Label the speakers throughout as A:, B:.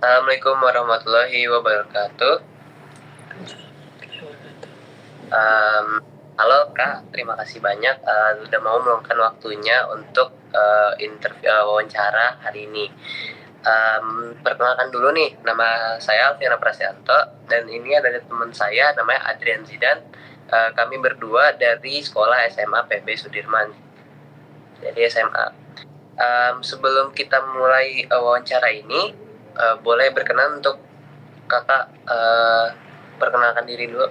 A: Assalamualaikum warahmatullahi wabarakatuh. Um, Halo Kak, terima kasih banyak udah mau meluangkan waktunya untuk wawancara hari ini. Perkenalkan dulu nih, nama saya Alfiana Prasyanto dan ini ada teman saya namanya Adrian Zidan. Kami berdua dari sekolah SMA PB Sudirman, jadi SMA. Sebelum kita mulai wawancara ini, boleh berkenan untuk kakak perkenalkan diri dulu.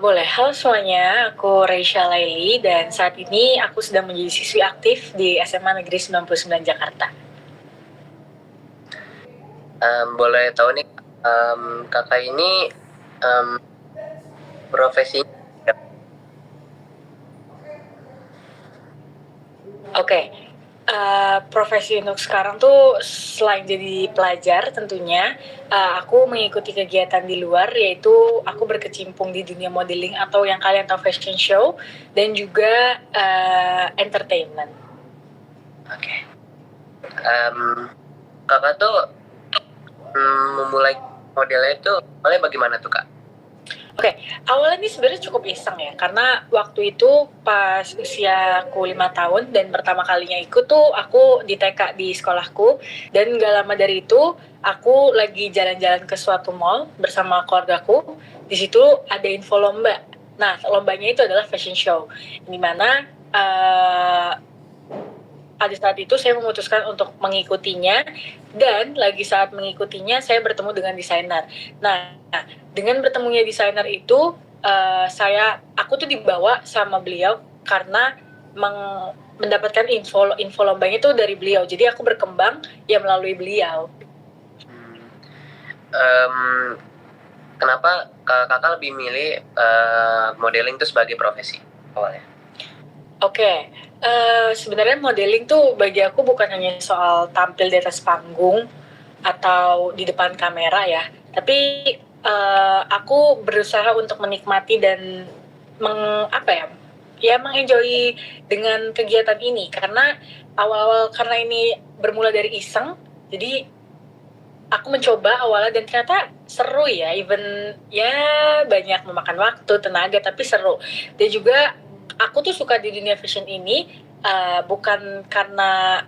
B: Boleh. Halo semuanya, aku Reisha Laili dan saat ini aku sedang menjadi siswi aktif di SMA Negeri 99 Jakarta.
A: Boleh tahu nih, kakak ini profesi?
B: Oke. Profesi untuk sekarang tuh selain jadi pelajar tentunya, aku mengikuti kegiatan di luar, yaitu aku berkecimpung di dunia modeling atau yang kalian tahu fashion show dan juga entertainment.
A: Oke. Kakak tuh memulai modelnya itu mulai bagaimana tuh Kak?
B: Oke, awalnya ini sebenarnya cukup iseng ya, karena waktu itu pas usia aku 5 tahun dan pertama kalinya ikut tuh aku di TK di sekolahku, dan gak lama dari itu aku lagi jalan-jalan ke suatu mall bersama keluargaku. Di situ ada info lomba. Nah, lombanya itu adalah fashion show, dimana pada saat itu saya memutuskan untuk mengikutinya, dan lagi saat mengikutinya saya bertemu dengan desainer. Nah, dengan bertemunya desainer itu aku tuh dibawa sama beliau karena mendapatkan info lombanya itu dari beliau. Jadi aku berkembang ya melalui beliau.
A: Kenapa kakak lebih milih modeling itu sebagai profesi awalnya?
B: Oke, sebenarnya modeling tuh bagi aku bukan hanya soal tampil di atas panggung atau di depan kamera ya, tapi aku berusaha untuk menikmati dan mengenjoy dengan kegiatan ini, karena awal-awal karena ini bermula dari iseng, jadi aku mencoba awalnya dan ternyata seru ya, even ya banyak memakan waktu, tenaga, tapi seru. Dan juga aku tuh suka di dunia fashion ini bukan karena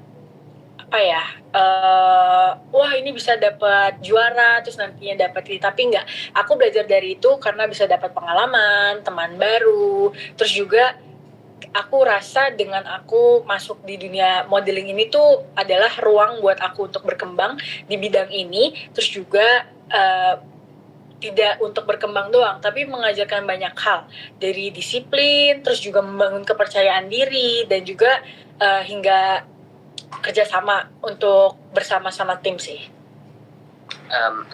B: wah ini bisa dapat juara terus nantinya dapat ini, tapi enggak. Aku belajar dari itu karena bisa dapat pengalaman, teman baru, terus juga aku rasa dengan aku masuk di dunia modeling ini tuh adalah ruang buat aku untuk berkembang di bidang ini, terus juga tidak untuk berkembang doang, tapi mengajarkan banyak hal, dari disiplin, terus juga membangun kepercayaan diri, dan juga hingga kerjasama untuk bersama-sama tim sih.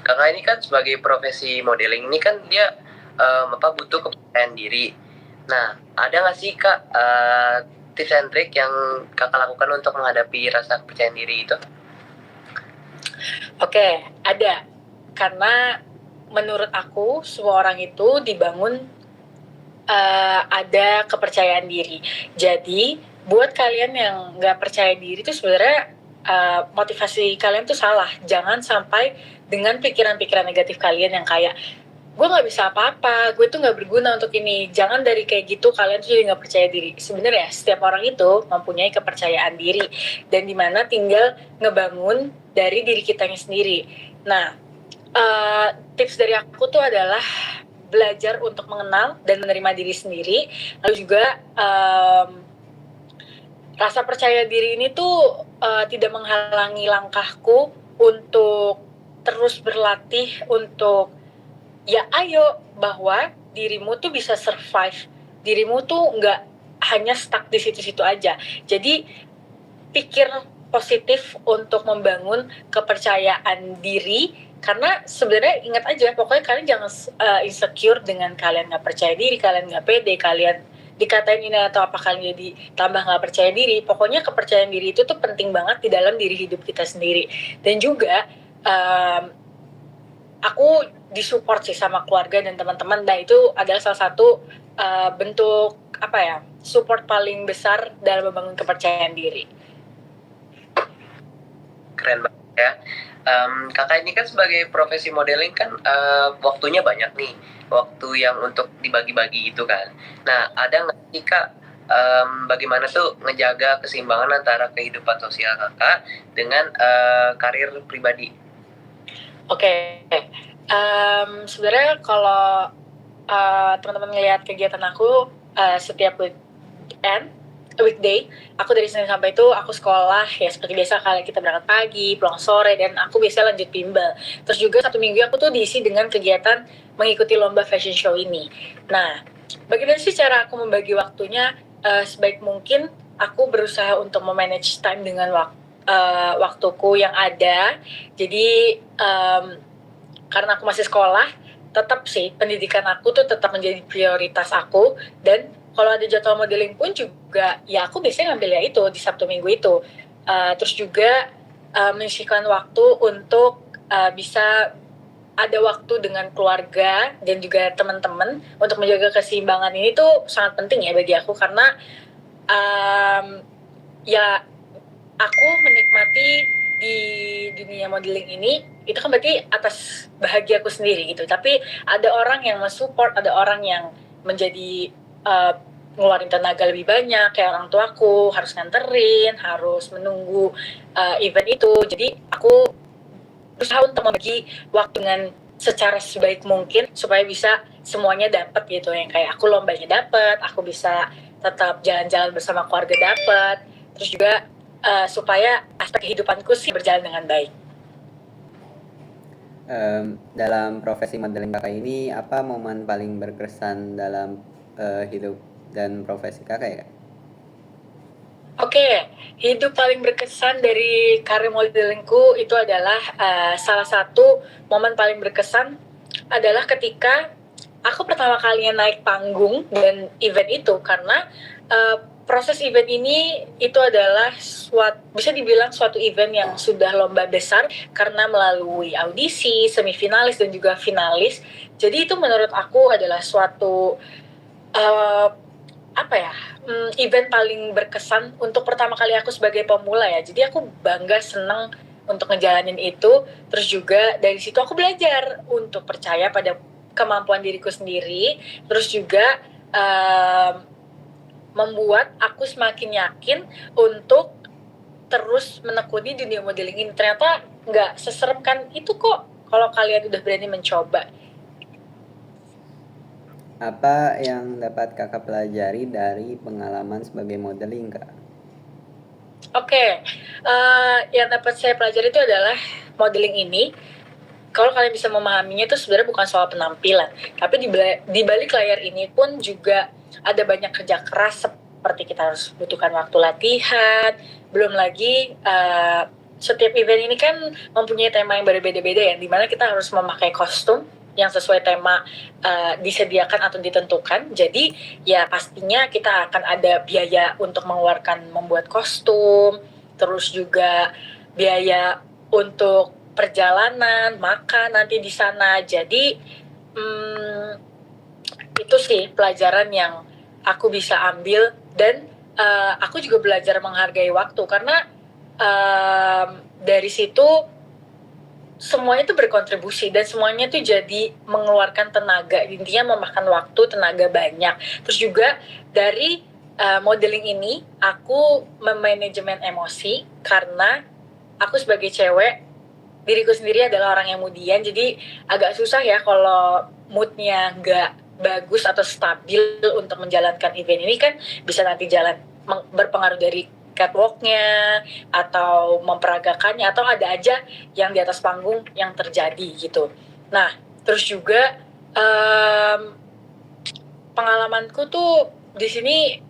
A: Kakak ini kan sebagai profesi modeling ini kan dia butuh kepercayaan diri. Nah, ada nggak sih Kak tips and trick yang kakak lakukan untuk menghadapi rasa kepercayaan diri itu?
B: Oke, ada. Karena menurut aku semua orang itu dibangun ada kepercayaan diri. Jadi buat kalian yang nggak percaya diri itu sebenarnya motivasi kalian tuh salah. Jangan sampai dengan pikiran-pikiran negatif kalian yang kayak gue nggak bisa apa-apa, gue tuh nggak berguna untuk ini. Jangan dari kayak gitu kalian tuh jadi nggak percaya diri. Sebenarnya setiap orang itu mempunyai kepercayaan diri, dan dimana tinggal ngebangun dari diri kitanya sendiri. Nah, tips dari aku tuh adalah belajar untuk mengenal dan menerima diri sendiri. Lalu juga rasa percaya diri ini tuh tidak menghalangi langkahku untuk terus berlatih untuk ya ayo, bahwa dirimu tuh bisa survive, dirimu tuh nggak hanya stuck di situ-situ aja. Jadi pikir positif untuk membangun kepercayaan diri, karena sebenarnya ingat aja, pokoknya kalian jangan insecure dengan kalian nggak percaya diri, kalian nggak pede, kalian dikatain ini atau apa, kalian jadi tambah nggak percaya diri. Pokoknya kepercayaan diri itu tuh penting banget di dalam diri hidup kita sendiri. Dan juga aku disupport sih sama keluarga dan teman-teman, dan itu adalah salah satu bentuk support paling besar dalam membangun kepercayaan diri.
A: Keren banget. ya. Kakak ini kan sebagai profesi modeling kan waktunya banyak nih, waktu yang untuk dibagi-bagi gitu kan. Nah, ada nggak sih Kak, bagaimana tuh ngejaga keseimbangan antara kehidupan sosial Kakak dengan karir pribadi?
B: Oke, sebenarnya kalau teman-teman ngelihat kegiatan aku setiap weekday, aku dari Senin sampai itu aku sekolah ya seperti biasa, kali kita berangkat pagi, pulang sore, dan aku biasanya lanjut bimbel. Terus juga satu minggu aku tuh diisi dengan kegiatan mengikuti lomba fashion show ini. Nah, bagaimana sih cara aku membagi waktunya? Sebaik mungkin aku berusaha untuk memanage time dengan waktuku yang ada. Jadi karena aku masih sekolah, tetap sih pendidikan aku tuh tetap menjadi prioritas aku. Dan kalau ada jadwal modeling pun juga ya aku biasanya ngambil ya itu di Sabtu Minggu itu. Terus juga menyisihkan waktu untuk bisa ada waktu dengan keluarga dan juga teman-teman untuk menjaga keseimbangan ini tuh sangat penting ya bagi aku, karena ya aku menikmati di dunia modeling ini itu kan berarti atas bahagia aku sendiri gitu. Tapi ada orang yang mensupport, ada orang yang menjadi ngeluarin tenaga lebih banyak, kayak orang tuaku harus nganterin, harus menunggu event itu. Jadi aku berusaha untuk membagi waktu dengan secara sebaik mungkin supaya bisa semuanya dapat gitu, yang kayak aku lombanya dapat, aku bisa tetap jalan-jalan bersama keluarga dapat, terus juga supaya aspek kehidupanku sih berjalan dengan baik.
C: Dalam profesi modeling kakak ini, apa momen paling berkesan dalam hidup dan profesi kakak ya?
B: Oke, hidup paling berkesan dari karir modelingku itu adalah salah satu momen paling berkesan adalah ketika aku pertama kalinya naik panggung dan event itu, karena proses event ini itu adalah bisa dibilang suatu event yang sudah lomba besar karena melalui audisi, semifinalis dan juga finalis. Jadi itu menurut aku adalah suatu event paling berkesan untuk pertama kali aku sebagai pemula ya. Jadi aku bangga, senang untuk ngejalanin itu. Terus juga dari situ aku belajar untuk percaya pada kemampuan diriku sendiri. Terus juga membuat aku semakin yakin untuk terus menekuni dunia modeling ini. Ternyata nggak seserem kan itu kok kalau kalian udah berani mencoba.
C: Apa yang dapat kakak pelajari dari pengalaman sebagai modeling kak?
B: Oke, yang dapat saya pelajari itu adalah modeling ini, kalau kalian bisa memahaminya itu sebenarnya bukan soal penampilan, tapi di balik layar ini pun juga ada banyak kerja keras, seperti kita harus butuhkan waktu latihan, belum lagi setiap event ini kan mempunyai tema yang berbeda-beda ya, dimana kita harus memakai kostum yang sesuai tema disediakan atau ditentukan. Jadi ya pastinya kita akan ada biaya untuk mengeluarkan membuat kostum, terus juga biaya untuk perjalanan, makan nanti di sana. Jadi itu sih pelajaran yang aku bisa ambil. Dan aku juga belajar menghargai waktu, karena dari situ semuanya tuh berkontribusi dan semuanya tuh jadi mengeluarkan tenaga, intinya memakan waktu, tenaga banyak. Terus juga dari modeling ini aku memanajemen emosi, karena aku sebagai cewek, diriku sendiri adalah orang yang mudian, jadi agak susah ya kalau moodnya nggak bagus atau stabil untuk menjalankan event ini, kan bisa nanti berpengaruh dari catwalknya atau memperagakannya, atau ada aja yang di atas panggung yang terjadi gitu. Nah, terus juga pengalamanku tuh di sini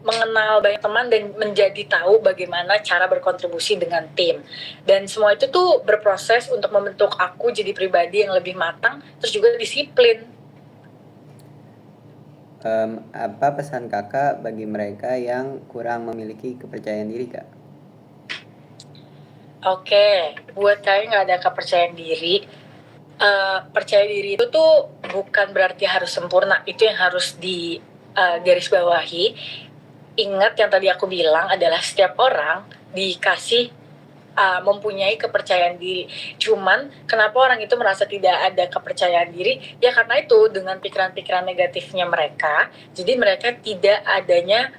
B: mengenal banyak teman dan menjadi tahu bagaimana cara berkontribusi dengan tim. Dan semua itu tuh berproses untuk membentuk aku jadi pribadi yang lebih matang, terus juga disiplin.
C: Apa pesan kakak bagi mereka yang kurang memiliki kepercayaan diri kak?
B: Oke, buat kalian nggak ada kepercayaan diri, percaya diri itu tuh bukan berarti harus sempurna, itu yang harus di garis bawahi. Ingat yang tadi aku bilang adalah setiap orang dikasih mempunyai kepercayaan diri. Cuman kenapa orang itu merasa tidak ada kepercayaan diri? Ya karena itu dengan pikiran-pikiran negatifnya mereka, jadi mereka tidak adanya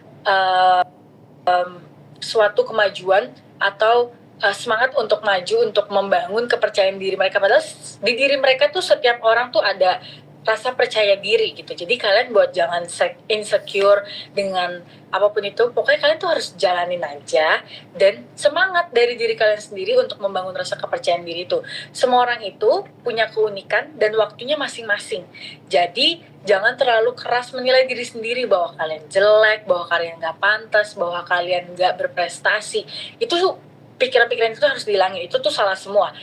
B: suatu kemajuan atau semangat untuk maju, untuk membangun kepercayaan diri mereka. Padahal di diri mereka tuh setiap orang tuh ada rasa percaya diri gitu. Jadi kalian buat jangan insecure dengan apapun itu. Pokoknya kalian tuh harus jalanin aja dan semangat dari diri kalian sendiri untuk membangun rasa kepercayaan diri itu. Semua orang itu punya keunikan dan waktunya masing-masing. Jadi jangan terlalu keras menilai diri sendiri bahwa kalian jelek, bahwa kalian nggak pantas, bahwa kalian nggak berprestasi. Itu tuh pikiran-pikiran itu harus dihilangin. Itu tuh salah semua.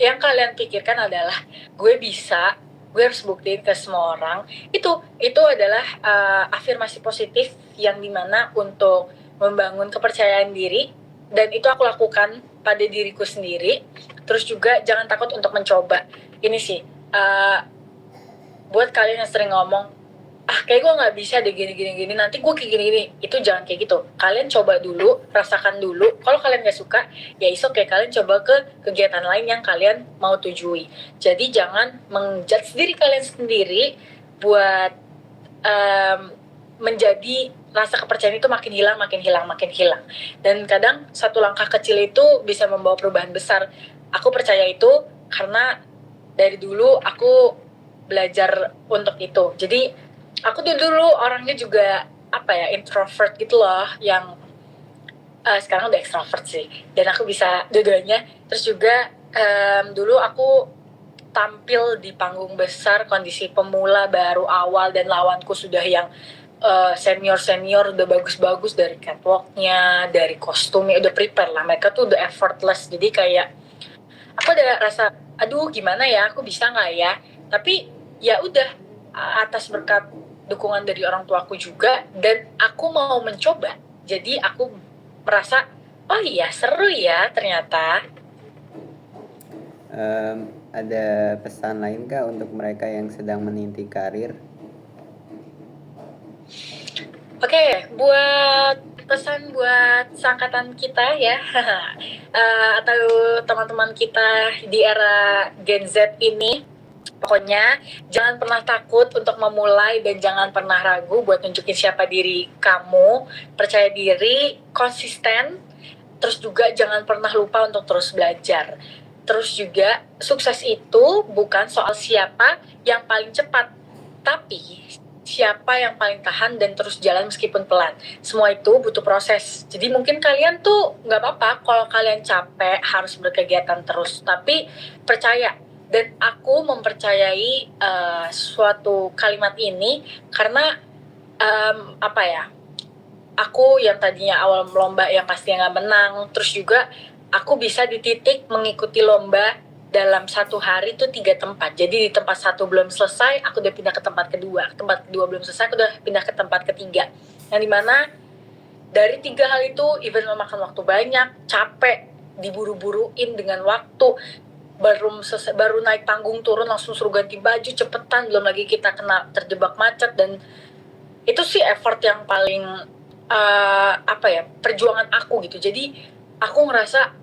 B: Yang kalian pikirkan adalah gue bisa, gue harus buktiin ke semua orang. Itu adalah afirmasi positif yang dimana untuk membangun kepercayaan diri, dan itu aku lakukan pada diriku sendiri. Terus juga jangan takut untuk mencoba. Ini sih buat kalian yang sering ngomong, kayak gue nggak bisa deh gini, nanti gue kayak gini, itu jangan kayak gitu. Kalian coba dulu, rasakan dulu. Kalau kalian nggak suka, ya kayak kalian coba ke kegiatan lain yang kalian mau tujui. Jadi jangan menjudge diri kalian sendiri buat menjadi rasa kepercayaan itu makin hilang. Dan kadang satu langkah kecil itu bisa membawa perubahan besar. Aku percaya itu karena dari dulu aku belajar untuk itu. Jadi aku tuh dulu orangnya juga introvert gitu loh, yang sekarang udah extrovert sih, dan aku bisa dua-duanya. Terus juga dulu aku tampil di panggung besar kondisi pemula baru awal, dan lawanku sudah yang senior udah bagus-bagus dari catwalknya, dari kostumnya, udah prepare lah. Mereka tuh udah effortless. Jadi kayak aku ada rasa, aduh gimana ya, aku bisa nggak ya? Tapi ya udah, atas berkat dukungan dari orang tuaku juga, dan aku mau mencoba. Jadi aku merasa, oh iya seru ya ternyata.
C: Ada pesan lain kah untuk mereka yang sedang meniti karir?
B: Oke, buat pesan buat seangkatan kita ya, atau teman-teman kita di era Gen Z ini, pokoknya jangan pernah takut untuk memulai dan jangan pernah ragu buat nunjukin siapa diri kamu. Percaya diri, konsisten, terus juga jangan pernah lupa untuk terus belajar. Terus juga sukses itu bukan soal siapa yang paling cepat, tapi siapa yang paling tahan dan terus jalan meskipun pelan. Semua itu butuh proses. Jadi mungkin kalian tuh nggak apa-apa kalau kalian capek harus berkegiatan terus, tapi percaya. Dan aku mempercayai suatu kalimat ini karena aku yang tadinya awal lomba yang pasti nggak menang, terus juga aku bisa di titik mengikuti lomba dalam satu hari itu 3 tempat. Jadi di tempat satu belum selesai, aku udah pindah ke tempat kedua. Tempat kedua belum selesai, aku udah pindah ke tempat ketiga. Yang dimana dari 3 hal itu, even memakan waktu banyak, capek, diburu-buruin dengan waktu, baru naik panggung turun langsung suruh ganti baju cepetan, belum lagi kita kena terjebak macet. Dan itu sih effort yang paling perjuangan aku gitu. Jadi aku ngerasa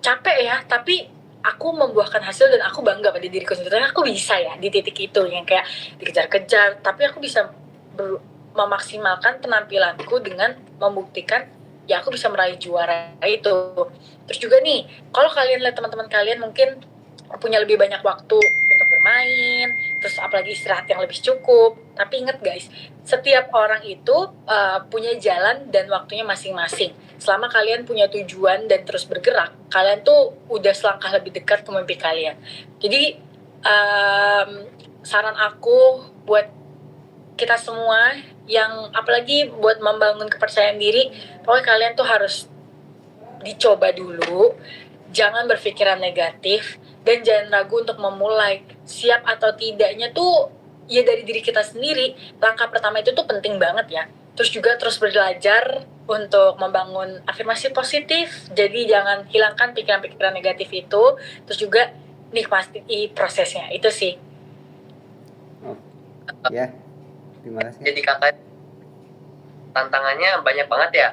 B: capek ya, tapi aku membuahkan hasil dan aku bangga pada diriku sendiri. Aku bisa ya di titik itu yang kayak dikejar-kejar, tapi aku bisa memaksimalkan penampilanku dengan membuktikan ya aku bisa meraih juara itu. Terus juga nih, kalau kalian lihat teman-teman kalian mungkin punya lebih banyak waktu untuk bermain, terus apalagi istirahat yang lebih cukup. Tapi ingat guys, setiap orang itu punya jalan dan waktunya masing-masing. Selama kalian punya tujuan dan terus bergerak, kalian tuh udah selangkah lebih dekat ke mimpi kalian. Jadi saran aku buat kita semua, yang apalagi buat membangun kepercayaan diri, pokoknya kalian tuh harus dicoba dulu, jangan berpikiran negatif, dan jangan ragu untuk memulai. Siap atau tidaknya tuh ya dari diri kita sendiri. Langkah pertama itu tuh penting banget ya. Terus juga terus belajar untuk membangun afirmasi positif. Jadi jangan hilangkan pikiran-pikiran negatif itu. Terus juga nikmati prosesnya. Itu sih.
C: Ya, terima kasih.
A: Jadi kakak tantangannya banyak banget ya?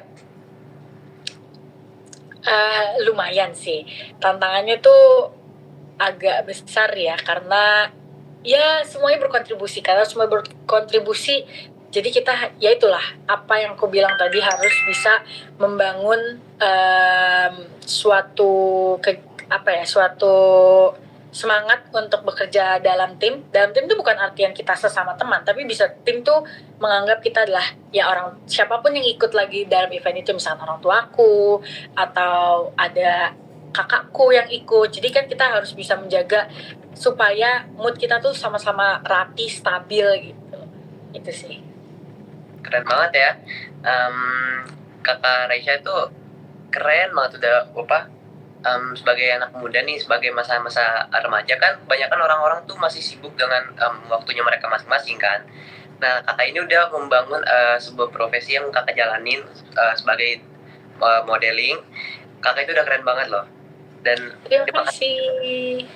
B: Lumayan sih. Tantangannya tuh agak besar ya, karena ya semuanya berkontribusi. Karena semua berkontribusi, jadi kita ya itulah apa yang aku bilang tadi, harus bisa membangun suatu semangat untuk bekerja dalam tim. Dalam tim itu bukan artian kita sesama teman, tapi bisa tim tuh menganggap kita adalah ya orang, siapapun yang ikut lagi dalam event itu, misalnya orang tuaku atau ada kakakku yang ikut. Jadi kan kita harus bisa menjaga supaya mood kita tuh sama-sama rapi, stabil gitu. Itu sih.
A: Keren banget ya. Kakak Raisya itu keren banget, udah sebagai anak muda nih, sebagai masa-masa remaja kan, banyak kan orang-orang tuh masih sibuk dengan waktunya mereka masing-masing kan. Nah, kakak ini udah membangun sebuah profesi yang kakak jalanin sebagai modeling. Kakak itu udah keren banget loh. Dan
B: Terima kasih.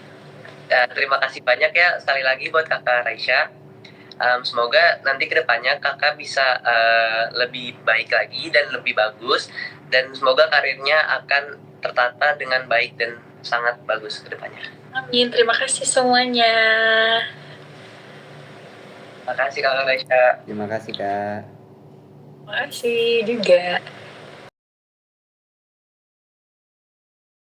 A: terima kasih banyak ya sekali lagi buat kakak Raisya. Semoga nanti kedepannya kakak bisa lebih baik lagi dan lebih bagus, dan semoga karirnya akan tertata dengan baik dan sangat bagus kedepannya.
B: Amin. Terima kasih semuanya.
A: Terima kasih kakak Raisya.
C: Terima kasih Kak.
B: Terima kasih juga.